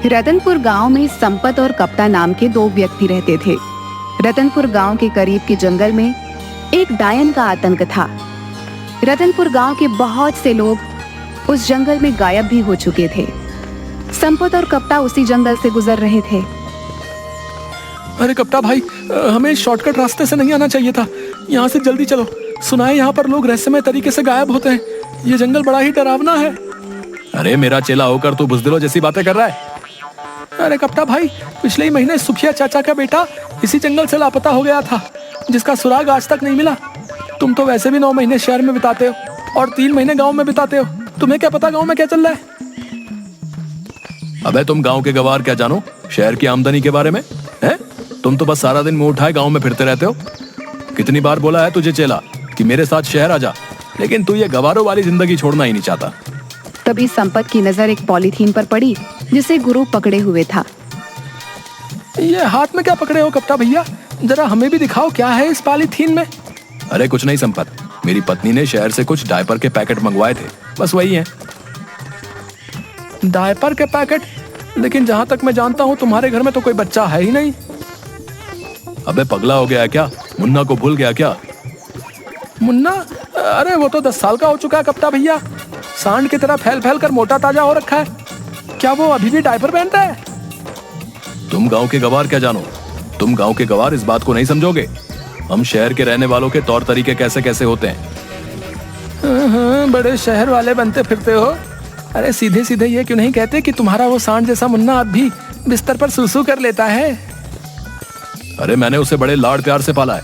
रतनपुर गांव में संपत और कप्ता नाम के दो व्यक्ति रहते थे। रतनपुर गांव के करीब के जंगल में एक डायन का आतंक था। रतनपुर गांव के बहुत से लोग उस जंगल में गायब भी हो चुके थे। संपत और कप्ता उसी जंगल से गुजर रहे थे। अरे कप्ता भाई, हमें शॉर्टकट रास्ते से नहीं आना चाहिए था। यहाँ से जल्दी चलो। सुना है यहाँ पर लोग रहस्यमय तरीके से गायब होते हैं। ये जंगल बड़ा ही डरावना है। अरे मेरा चेला होकर तू बुज़दिलों जैसी बातें कर रहा है। अरे कप्ता भाई, पिछले ही महीने सुखिया चाचा का बेटा इसी जंगल से लापता हो गया था, जिसका सुराग आज तक नहीं मिला। तुम तो वैसे भी 9 महीने शहर में बिताते हो और 3 महीने गांव में बिताते हो। तुम्हें क्या पता गांव में क्या चल रहा है? अबे तुम गांव के गवार क्या जानो शहर की आमदनी के बारे में? हैं? तुम तो बस सारा दिन मुंह उठाए गांव में फिरते रहते हो। कितनी बार बोला है तुझे चेला कि मेरे साथ शहर आ जा, लेकिन तू ये गवारों वाली जिंदगी छोड़ना ही नहीं चाहता। तभी संपत की नजर एक पॉलीथीन पर पड़ी जिसे गुरु पकड़े हुए था। ये हाथ में क्या पकड़े हो कप्ता भैया? जरा हमें भी दिखाओ क्या है इस पॉलीथीन में। अरे कुछ नहीं संपत, मेरी पत्नी ने शहर से कुछ डायपर के पैकेट मंगवाए थे, बस वही है। डायपर के पैकेट? लेकिन जहां तक मैं जानता हूं तुम्हारे घर में तो कोई बच्चा है ही नहीं। अबे पगला हो गया क्या? मुन्ना को भूल गया क्या? मुन्ना? अरे वो तो 10 साल का हो चुका है कप्ता भैया। सांड की तरह फैल फैल कर मोटा ताजा हो रखा है। क्या वो अभी भी डायपर पहनता है? तुम गांव के गवार क्या जानो? तुम गांव के गवार इस बात को नहीं समझोगे। हम शहर के रहने वालों के तौर तरीके कैसे कैसे होते हैं। बड़े शहर वाले बनते फिरते हो। अरे सीधे सीधे ये क्यों नहीं कहते कि तुम्हारा वो सांड जैसा मुन्ना अब भी बिस्तर पर सुसु कर लेता है? अरे मैंने उसे बड़े लाड़ प्यार से पाला है।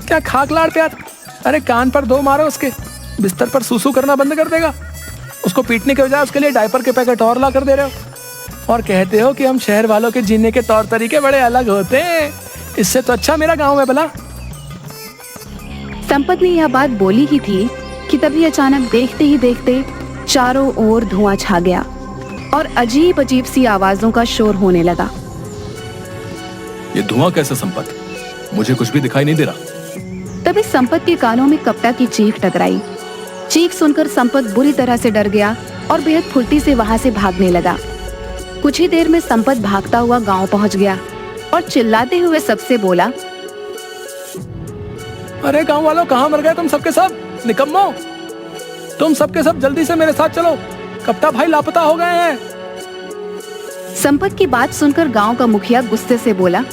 क्या खाक लाड़ प्यार? अरे कान पर 2 मारो उसके, बिस्तर पर सुसु करना बंद कर देगा। उसको पीटने के बजाय उसके लिए डायपर के पैकेट और ला कर दे रहे हो और कहते हो कि हम शहर वालों के जीने के तौर तरीके बड़े अलग होते हैं। इससे तो अच्छा मेरा गांव है भला। संपत ने यह बात बोली ही थी कि तभी अचानक देखते ही देखते चारों ओर धुआं छा गया और अजीब अजीब सी आवाजों का शोर होने लगा। ये धुआं कैसे संपत? मुझे कुछ भी दिखाई नहीं दे रहा। तभी संपत के कानों में कप्ता की चीख टकराई। चीख सुनकर संपत बुरी तरह से डर गया और बेहद फुर्ती से वहां से भागने लगा। कुछ ही देर में संपत भागता हुआ गांव पहुंच गया और चिल्लाते हुए सबसे बोला, अरे गांव वालों, कहां मर गए तुम सबके सब? निकम्मो, तुम सबके सब जल्दी से मेरे साथ चलो, कप्ता भाई लापता हो गए हैं। संपत की बात सुनकर गांव का मुखिया गुस्से से बोला,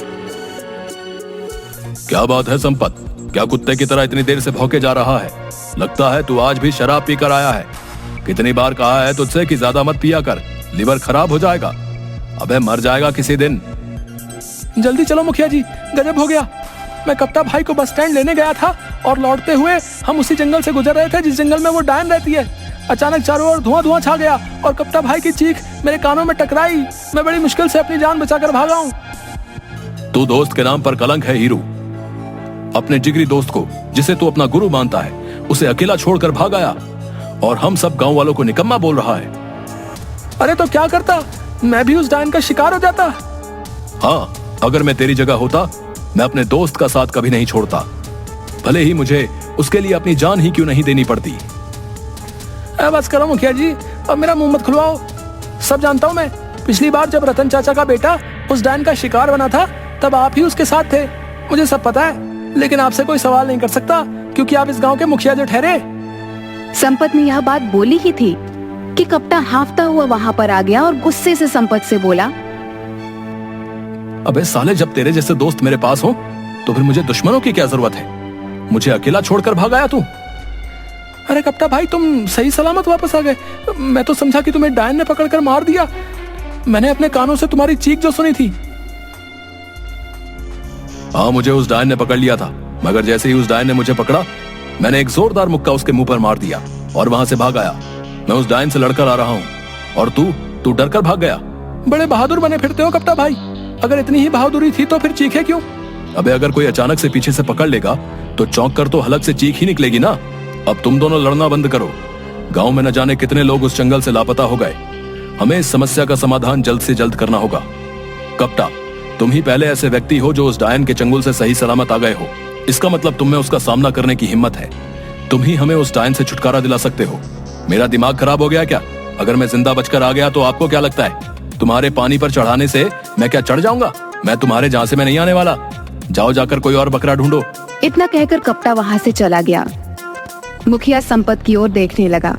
क्या बात है संपत? क्या कुत्ते की तरह इतनी देर से भौंके जा रहा है? लगता है तू आज भी शराब पीकर आया है। कितनी बार कहा है तुझसे कि ज्यादा मत पिया कर, लिवर खराब हो जाएगा। अबे मर जाएगा किसी दिन। जल्दी चलो मुखिया जी, गजब हो गया। मैं कप्ता भाई को बस स्टैंड लेने गया था और लौटते हुए हम उसी जंगल से गुजर रहे थे जिस जंगल में वो डायन रहती है। अचानक चारों ओर धुआं धुआं छा गया और कप्ता भाई की चीख मेरे कानों में टकराई। मैं बड़ी मुश्किल से अपनी जान बचाकर भागा हूँ। तू दोस्त के नाम पर कलंक है हीरू। अपने जिगरी दोस्त को, जिसे तू अपना गुरु मानता है, उसे अकेला छोड़कर भाग आया और हम सब गांव वालों को निकम्मा बोल रहा है। अरे तो क्या करता, मैं भी उस डायन का शिकार हो जाता। हाँ, अगर मैं तेरी जगह होता मैं अपने दोस्त का साथ कभी नहीं छोड़ता, भले ही मुझे उसके लिए अपनी जान ही क्यों नहीं देनी पड़ती। बस करो मुखिया जी, अब मेरा मुंह मत खुलवाओ। सब जानता हूँ मैं। पिछली बार जब रतन चाचा का बेटा उस डायन का शिकार बना था तब आप ही उसके साथ थे। मुझे सब पता है, लेकिन आपसे कोई सवाल नहीं कर सकता क्योंकि आप इस गांव के मुखिया जो ठहरे। संपत ने यह बात बोली ही थी कि कप्ता हांफता हुआ वहां पर आ गया और गुस्से से संपत से बोला, अबे साले, जब तेरे जैसे दोस्त मेरे पास हो तो फिर मुझे दुश्मनों की क्या जरूरत है? मुझे अकेला छोड़कर भाग आया तू। अरे कप्ता भाई, तुम सही सलामत वापस आ गए। मैं तो समझा कि तुम्हें डायन ने पकड़कर मार दिया। मैंने अपने कानों से तुम्हारी चीख जो सुनी थी। हाँ, मुझे उस डायन ने पकड़ लिया था, मगर जैसे ही उस डायन ने मुझे पकड़ा मैंने एक जोरदार मुक्का उसके मुंह पर मार दिया और वहां से भाग आया। मैं उस डायन से लड़कर आ रहा हूँ और तू डर कर भाग गया। बड़े बहादुर बने फिरते हो कप्ता भाई। अगर इतनी ही बहादुरी थी तो फिर चीखे क्यों? अबे अगर कोई अचानक से पीछे से पकड़ लेगा तो चौंक कर तो हलक से चीख ही निकलेगी ना। अब तुम दोनों लड़ना बंद करो। गांव में न जाने कितने लोग उस जंगल से लापता हो गए। हमें इस समस्या का समाधान जल्द से जल्द करना होगा। कप्ता, तुम ही पहले ऐसे व्यक्ति हो जो उस डायन के चंगुल से सही सलामत आ गए हो। इसका मतलब तुम में उसका सामना करने की हिम्मत है। तुम ही हमें उस डायन से छुटकारा दिला सकते हो। मेरा दिमाग खराब हो गया क्या? अगर मैं जिंदा बचकर आ गया तो आपको क्या लगता है तुम्हारे पानी पर चढ़ाने से मैं क्या चढ़ जाऊंगा? मैं तुम्हारे जहाँ से मैं नहीं आने वाला। जाओ जाकर कोई और बकरा ढूंढो। इतना कहकर कप्ता वहाँ से चला गया। मुखिया संपत की ओर देखने लगा।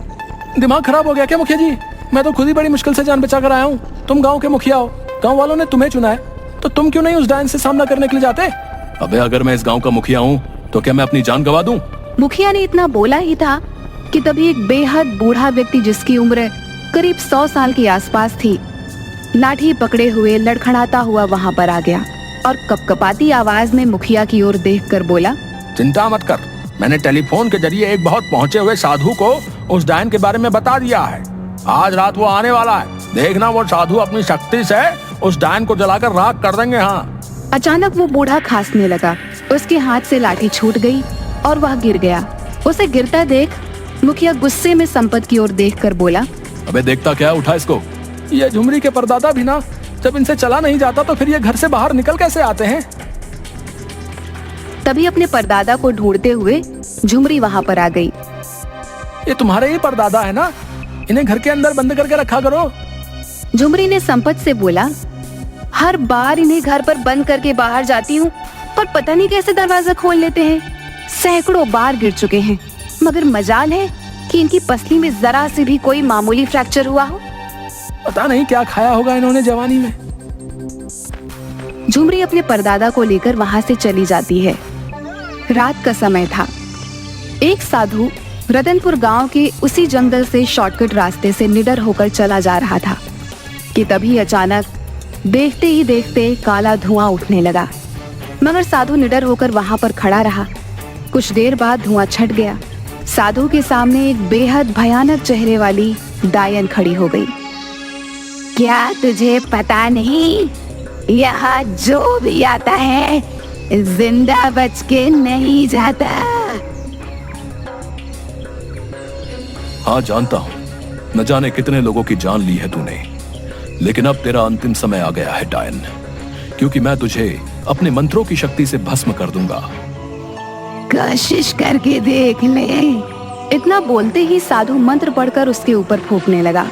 दिमाग खराब हो गया क्या मुखिया जी? मैं तो खुद ही बड़ी मुश्किल से जान बचा कर आया हूँ। तुम गांव के मुखिया हो, गांव वालों ने तुम्हें चुना है, तो तुम क्यों नहीं उस डायन से सामना करने के लिए जाते? अबे अगर मैं इस गांव का मुखिया हूँ तो क्या मैं अपनी जान गवा दूं? मुखिया ने इतना बोला ही था कि तभी एक बेहद बूढ़ा व्यक्ति जिसकी उम्र करीब 100 साल के आसपास थी, लाठी पकड़े हुए लड़खड़ाता हुआ वहाँ पर आ गया और कपकपाती आवाज में मुखिया की ओर देखकर बोला, चिंता मत कर, मैंने टेलीफोन के जरिए एक बहुत पहुंचे हुए साधु को उस डायन के बारे में बता दिया है। आज रात वो आने वाला है। देखना वो साधु अपनी शक्ति से उस डायन को जलाकर राख कर देंगे। हाँ। अचानक वो बूढ़ा खांसने लगा। उसके हाथ से लाठी छूट गई और वह गिर गया। उसे गिरता देख मुखिया गुस्से में संपत की ओर देखकर बोला, अबे देखता क्या, उठा इसको। ये झुमरी के परदादा भी ना, जब इनसे चला नहीं जाता तो फिर ये घर से बाहर निकल कैसे आते हैं? तभी अपने परदादा को ढूंढते हुए झुमरी वहाँ पर आ गई। ये तुम्हारे ही परदादा है ना? इन्हें घर के अंदर बंद करके रखा करो। झुमरी ने संपत से बोला, हर बार इन्हें घर पर बंद करके बाहर जाती हूँ, पर पता नहीं कैसे दरवाजा खोल लेते हैं। सैकड़ों बार गिर चुके हैं, मगर मजाल है कि इनकी पसली में जरा से भी कोई मामूली फ्रैक्चर हुआ हो। पता नहीं क्या खाया होगा इन्होंने जवानी में। झुमरी अपने परदादा को लेकर वहां से चली जाती है। रात का समय था। एक साधु रतनपुर गांव के उसी जंगल से शॉर्टकट रास्ते से निडर होकर चला जा रहा था कि तभी अचानक देखते ही देखते काला धुआं उठने लगा। मगर साधु निडर होकर वहां पर खड़ा रहा। कुछ देर बाद धुआं छट गया। साधु के सामने एक बेहद भयानक चेहरे वाली डायन खड़ी हो गई। क्या तुझे पता नहीं, यहाँ जो भी आता है जिंदा बच के नहीं जाता। हाँ जानता हूँ, न जाने कितने लोगों की जान ली है तूने, लेकिन अब तेरा अंतिम समय आ गया है डायन, क्योंकि मैं तुझे अपने मंत्रों की शक्ति से भस्म कर दूंगा। कोशिश करके देख ले। इतना बोलते ही साधु मंत्र पढ़कर उसके ऊपर फूंकने लगा।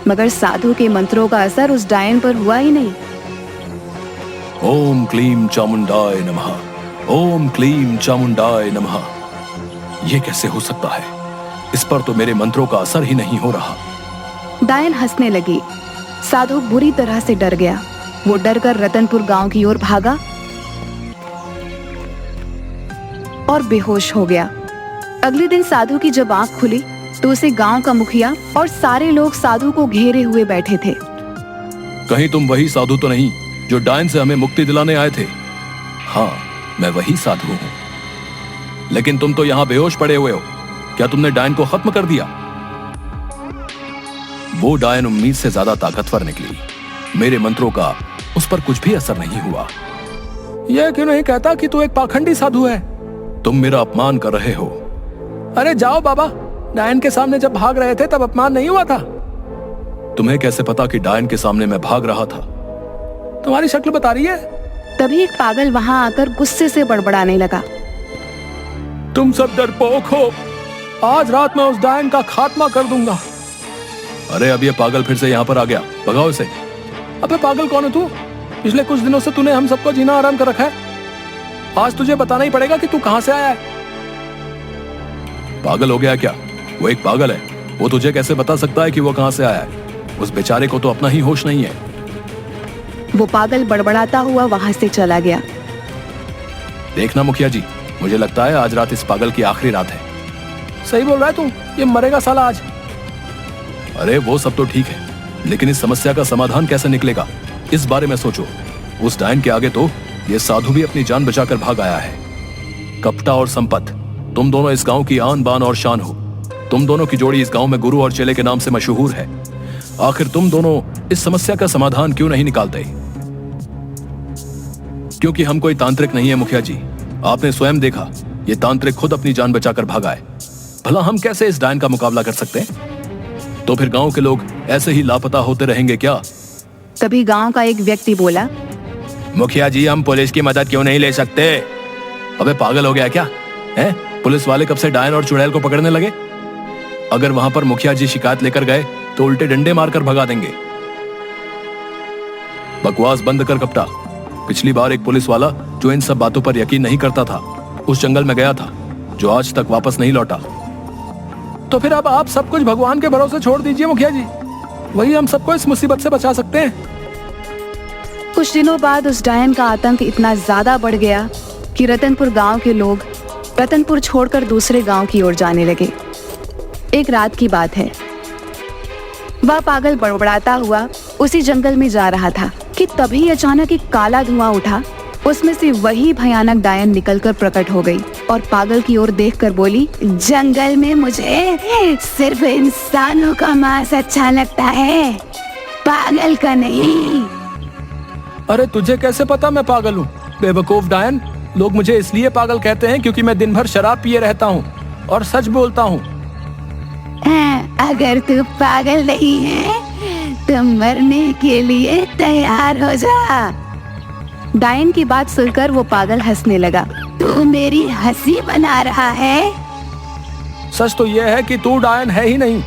मगर साधु के मंत्रों का असर उस डायन पर हुआ ही नहीं। ओम क्लीम चामुंडाय नमः, ओम क्लीम चामुंडाय नमः। ये कैसे हो सकता है? इस पर तो मेरे मंत्रों का असर ही नहीं हो रहा। डायन हंसने लगी। साधु बुरी तरह से डर गया। वो डर कर रतनपुर गांव की ओर भागा और बेहोश हो गया। अगले दिन साधु की जब आंख खुली तो उसे गांव का मुखिया और सारे लोग साधु को घेरे हुए बैठे थे। कहीं तुम वही साधु तो नहीं जो डायन से हमें मुक्ति दिलाने आए थे? हाँ, मैं वही साधु हूँ। लेकिन तुम तो यहाँ बेहोश पड़े हुए हो। क्या तुमने डायन को खत्म कर दिया? वो डायन उम्मीद से ज्यादा ताकतवर निकली। मेरे मंत्रों का उस पर कुछ भी असर नहीं हुआ। यह क्यों नहीं कहता कि तू एक पाखंडी साधु है? तुम मेरा अपमान कर रहे हो। अरे जाओ बाबा, डायन के सामने जब भाग रहे थे तब अपमान नहीं हुआ था? तुम्हें कैसे पता कि डायन के सामने मैं भाग रहा था? तुम्हारी शक्ल बता रही है। तभी एक पागल वहां आकर गुस्से से बड़बड़ाने लगा। तुम सब डरपोक हो। आज रात मैं उस डायन का खात्मा कर दूंगा। अरे अब ये पागल फिर से यहाँ पर आ गया, भगाओ इसे। अबे पागल कौन है तू? पिछले कुछ दिनों से तूने हम सबको जीना आराम कर रखा है। आज तुझे बताना ही पड़ेगा कि तू कहां से आया है। पागल हो गया क्या? वो एक पागल है, वो तुझे कैसे बता सकता है कि वो कहां से आया है? उस बेचारे को तो अपना ही होश नहीं है। वो पागल बड़बड़ाता हुआ वहां से चला गया। देखना मुखिया जी, मुझे लगता है आज रात इस पागल की आखिरी रात है। सही बोल रहा है तू, ये मरेगा साला आज। अरे वो सब तो ठीक है, लेकिन इस समस्या का समाधान कैसे निकलेगा, इस बारे में सोचो। उस डायन के आगे तो ये साधु भी अपनी जान बचाकर भाग आया है। कपटा और संपत, तुम दोनों इस गांव की आन बान और शान हो। तुम दोनों की जोड़ी इस गांव में गुरु और चेले के नाम से मशहूर है। आखिर तुम दोनों इस समस्या का समाधान क्यों नहीं निकालते? क्योंकि हम कोई तांत्रिक नहीं है मुखिया जी। आपने स्वयं देखा, ये तांत्रिक खुद अपनी जान बचाकर भागा है। भला हम कैसे इस डायन का मुकाबला कर सकते हैं? तो फिर गांव के लोग ऐसे ही लापता होते रहेंगे क्या? तभी गांव का एक व्यक्ति बोला, मुखिया जी, हम पुलिस की मदद क्यों नहीं ले सकते? अबे पागल हो गया क्या है? पुलिस वाले कब से डायन और चुड़ैल को पकड़ने लगे? अगर वहां पर मुखिया जी शिकायत लेकर गए तो उल्टे डंडे मारकर भगा देंगे। बकवास बंद कर कप्ता। पिछली बार एक पुलिस वाला जो इन सब बातों पर यकीन नहीं करता था उस जंगल में गया था, जो आज तक वापस नहीं लौटा। तो फिर अब आप सब कुछ भगवान के भरोसे छोड़ दीजिए मुखिया जी, वही हम सबको इस मुसीबत से बचा सकते हैं। कुछ दिनों बाद उस डायन का आतंक इतना ज्यादा बढ़ गया कि रतनपुर गांव के लोग रतनपुर छोड़कर दूसरे गांव की ओर जाने लगे। एक रात की बात है, वह पागल बड़बड़ाता हुआ उसी जंगल में जा रहा था कि तभी अचानक एक काला धुआं उठा। उसमें से वही भयानक डायन निकलकर प्रकट हो गई और पागल की ओर देखकर बोली, जंगल में मुझे सिर्फ इंसानों का मांस अच्छा लगता है, पागल का नहीं। अरे तुझे कैसे पता मैं पागल हूँ? बेवकूफ डायन, लोग मुझे इसलिए पागल कहते हैं क्योंकि मैं दिन भर शराब पिए रहता हूँ और सच बोलता हूँ। अगर तू पागल नहीं है तो मरने के लिए तैयार हो जा। डायन की बात सुनकर वो पागल हंसने लगा। तू मेरी हंसी बना रहा है? सच तो यह है कि तू डायन है ही नहीं।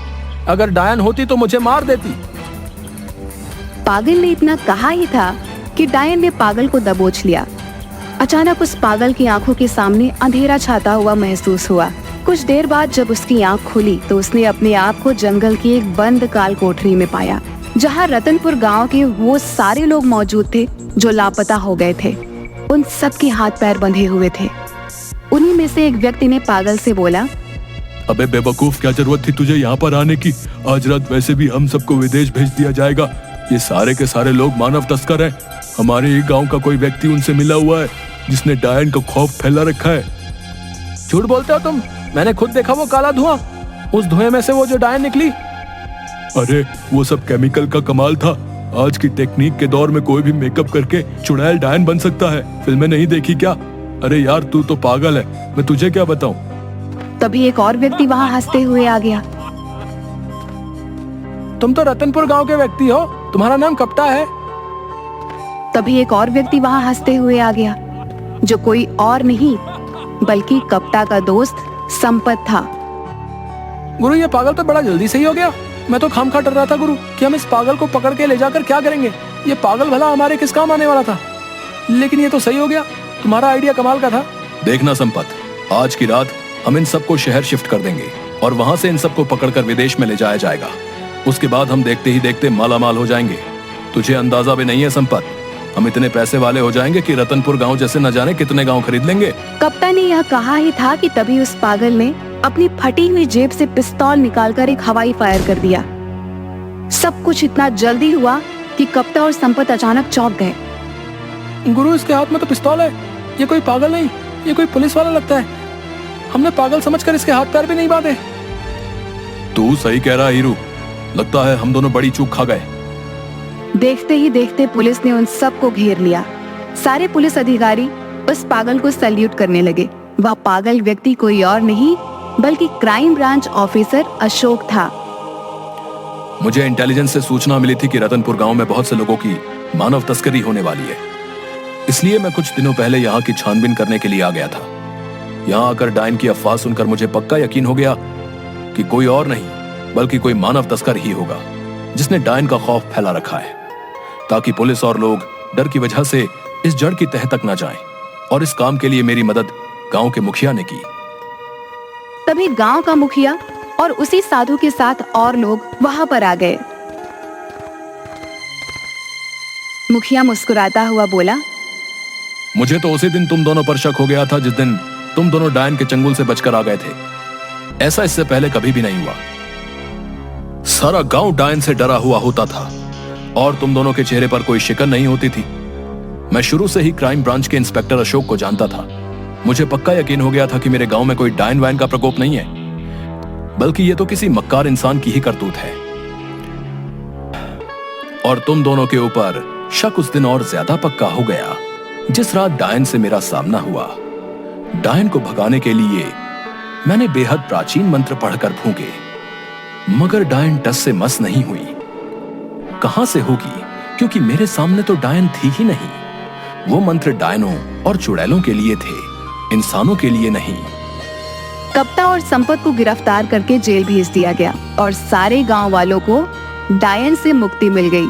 अगर डायन होती तो मुझे मार देती। पागल ने इतना कहा ही था कि डायन ने पागल को दबोच लिया। अचानक उस पागल की आंखों के सामने अंधेरा छाता हुआ महसूस हुआ। कुछ देर बाद जब उसकी आंख खुली तो उसने अपने आप को जंगल की एक बंद काल कोठरी में पाया, जहां रतनपुर गांव के वो सारे लोग मौजूद थे जो लापता हो गए थे। उन सब के हाथ पैर बंधे हुए थे। उन्हीं में से एक व्यक्ति ने पागल से बोला, अबे बेवकूफ, क्या जरूरत थी तुझे यहाँ पर आने की? आज रात वैसे भी हम सबको विदेश भेज दिया जाएगा। ये सारे के सारे लोग मानव तस्कर हैं। हमारे ही गांव का कोई व्यक्ति उनसे मिला हुआ है जिसने डायन का खौफ फैला रखा है। झूठ बोलते हो तुम। मैंने खुद देखा वो काला धुआं। उस धुएं में से वो जो डायन निकली। अरे वो सब केमिकल का कमाल था। आज की टेक्निक के दौर में कोई भी मेकअप करके चुड़ैल डायन बन सकता है। फिल्में नहीं देखी क्या? अरे यार तू तो पागल है, मैं तुझे क्या बताऊं। तभी एक और व्यक्ति वहां हंसते हुए आ गया। तुम तो रतनपुर गांव के व्यक्ति हो, तुम्हारा नाम कप्ता है। तभी एक और व्यक्ति वहां हंसते हुए आ गया, जो कोई और नहीं बल्कि कप्ता का दोस्त संपत था। गुरु, ये पागल तो बड़ा जल्दी सही हो गया। मैं तो खामखा डर रहा था गुरु कि हम इस पागल को पकड़ के ले जाकर क्या करेंगे। ये पागल भला हमारे किस काम आने वाला था, लेकिन ये तो सही हो गया। तुम्हारा आइडिया कमाल का था। देखना संपत, आज की रात हम इन सबको शहर शिफ्ट कर देंगे और वहां से इन सबको पकड़कर विदेश में ले जाया जाएगा। उसके बाद हम देखते ही देखते मालामाल हो जाएंगे। तुझे अंदाजा भी नहीं है संपत, हम इतने पैसे वाले हो जाएंगे कि रतनपुर गांव जैसे न जाने कितने गांव खरीद लेंगे। कप्ता ने यह कहा ही था कि तभी उस पागल ने अपनी फटी हुई जेब से पिस्तौल निकालकर एक हवाई फायर कर दिया। सब कुछ इतना जल्दी हुआ कि कप्ता और संपत अचानक चौंक गए। गुरु, इसके हाथ में तो पिस्तौल है। ये कोई पागल नहीं, ये कोई पुलिस वाला लगता है। हमने पागल समझकर इसके हाथ पैर भी नहीं बांधे। तू सही कह रहा हीरू, लगता है हम दोनों बड़ी चूक खा गए। देखते ही देखते पुलिस ने उन सबको घेर लिया। सारे पुलिस अधिकारी उस पागल को सैल्यूट करने लगे। वह पागल व्यक्ति कोई और नहीं बल्कि क्राइम ब्रांच ऑफिसर अशोक था। मुझे इंटेलिजेंस से सूचना मिली थी कि रतनपुर गांव में बहुत से लोगों की मानव तस्करी होने वाली है, इसलिए मैं कुछ दिनों पहले यहाँ की छानबीन करने के लिए आ गया था। यहाँ आकर डायन की अफवाह सुनकर मुझे पक्का यकीन हो गया कि कोई और नहीं बल्कि कोई मानव तस्कर ही होगा जिसने डायन का खौफ फैला रखा है, ताकि पुलिस और लोग डर की वजह से इस जड़ की तह तक न जाएं। और इस काम के लिए मेरी मदद गांव के मुखिया ने की। तभी गांव का मुखिया और उसी साधु के साथ और लोग वहां पर आ गए। मुखिया मुस्कुराता हुआ बोला, मुझे तो उसी दिन तुम दोनों पर शक हो गया था जिस दिन तुम दोनों डायन के चंगुल से बचकर आ गए थे। ऐसा इससे पहले कभी भी नहीं हुआ। सारा गांव डायन से डरा हुआ होता था और तुम दोनों के चेहरे पर कोई शिकन नहीं होती थी। मैं शुरू से ही क्राइम ब्रांच के इंस्पेक्टर अशोक को जानता था। मुझे पक्का यकीन हो गया था कि मेरे गांव में कोई डायन वायन का प्रकोप नहीं है, बल्कि ये तो किसी मक्कार इंसान की ही करतूत है। और तुम दोनों के ऊपर शक उस दिन और ज्यादा पक्का हो गया जिस रात डायन से मेरा सामना हुआ। डायन को भगाने के लिए मैंने बेहद प्राचीन मंत्र पढ़कर फूंके, मगर डायन टस से मस नहीं हुई। कहां से होगी, क्योंकि मेरे सामने तो डायन थी ही नहीं। वो मंत्र डायनों और चुड़ैलों के लिए थे, इंसानों के लिए नहीं। कप्ता और संपत को गिरफ्तार करके जेल भेज दिया गया और सारे गांव वालों को डायन से मुक्ति मिल गई।